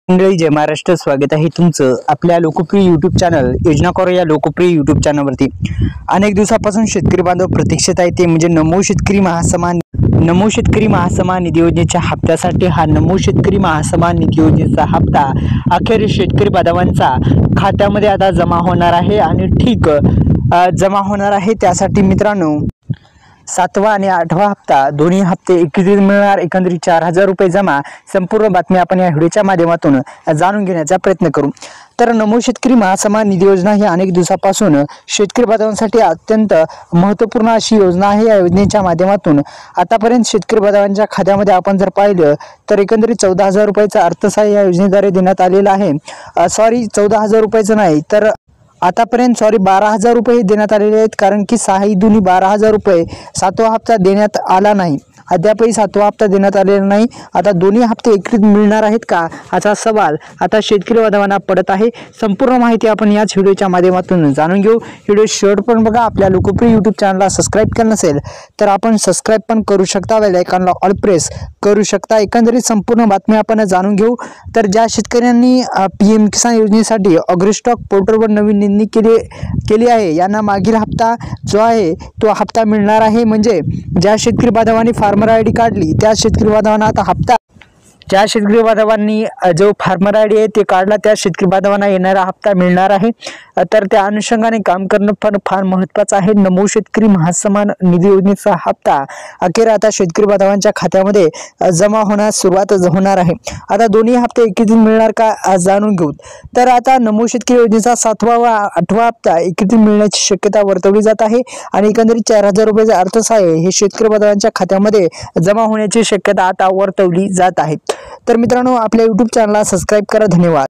मंडळी, जय महाराष्ट्र. स्वागत आहे तुमचं आपल्या लोकप्रिय यूट्यूब चॅनल योजना करो या लोकप्रिय यूट्यूब चॅनलवरती. अनेक दिवसापासून शेतकरी बांधव प्रतीक्षेत आहे ते म्हणजे नमो शेतकरी महासन्मान निधी योजनेच्या हप्त्यासाठी. हा नमो शेतकरी महासन्मान निधी योजनेचा हप्ता अखेर शेतकरी बांधवांचा खात्यामध्ये आता जमा होणार आहे आणि ठीक जमा होणार आहे. त्यासाठी मित्रांनो 7वा आणि 8वा हप्ता दोन्ही हप्ते एकत्रित मिळणार. एकंदरीत 4,000 रुपये जमा. संपूर्ण बातमी आपण या व्हिडिओच्या माध्यमातून जाणून घेण्याचा प्रयत्न करू. तर नमो शेतकरी महासन्मान निधी योजना ही अनेक दिवसापासून शेतकरी बांधवांसाठी अत्यंत महत्त्वपूर्ण अशी योजना आहे. या योजनेच्या माध्यमातून आतापर्यंत शेतकरी बांधवांच्या खात्यामध्ये आपण जर पाहिलं तर एकंदरीत 14,000 रुपयाचं अर्थसहाय्य या योजनेद्वारे देण्यात आलेलं आहे. 14,000 रुपयाचं नाही तर आतापर्यंत 12,000 रुपये देण्यात आलेले आहेत, कारण की 6 दुनी 12,000 रुपये 7वा हप्ता देण्यात आला नाही. अद्यापही 7वा हप्ता देण्यात आलेला नाही. आता दोन्ही हप्ते एकत्रित मिळणार आहेत का असा सवाल आता शेतकरी बांधवांना पडत आहे. संपूर्ण माहिती आपण याच व्हिडिओच्या माध्यमातून जाणून घेऊ. व्हिडिओ शेवटपर्यंत बघा. आपल्या लोकप्रिय यूट्यूब चॅनलला सबस्क्राईब केलं नसेल तर आपण सबस्क्राईब पण करू शकता. बेल आयकॉनला ऑल प्रेस करू शकता. एकंदरीत संपूर्ण बातमी आपण जाणून घेऊ. तर ज्या शेतकऱ्यांनी PM किसान योजनेसाठी अग्रस्टॉक पोर्टलवर नवीन नोंदणी केली आहे यांना मागील हप्ता जो आहे तो हप्ता मिळणार आहे. म्हणजे ज्या शेतकरी बांधवांनी फार्मर ID काढली त्या शेतकरी बांधवांना आता हप्ता, ज्या शेतकरी बांधवांनी जो फार्मर ID आहे ते काढला त्या शेतकरी बांधवांना येणारा हप्ता मिळणार आहे. तर त्या अनुषंगाने काम करणं पण फार महत्त्वाचं आहे. नमो शेतकरी महासन्मान निधी योजनेचा हप्ता अखेर आता शेतकरी बांधवांच्या खात्यामध्ये जमा होण्यास सुरुवात होणार आहे. आता दोन्ही हप्ते एकत्रित मिळणार का आज जाणून घेऊ. तर आता नमो शेतकरी योजनेचा 7वा व 8वा हप्ता एकत्रित मिळण्याची शक्यता वर्तवली जात आहे आणि एकंदरीत 4,000 रुपयाचे अर्थसहाय्य हे शेतकरी बांधवांच्या खात्यामध्ये जमा होण्याची शक्यता आता वर्तवली जात आहे. तर मित्रांनो, आपल्या यूट्यूब चॅनलला सबस्क्राईब करा. धन्यवाद.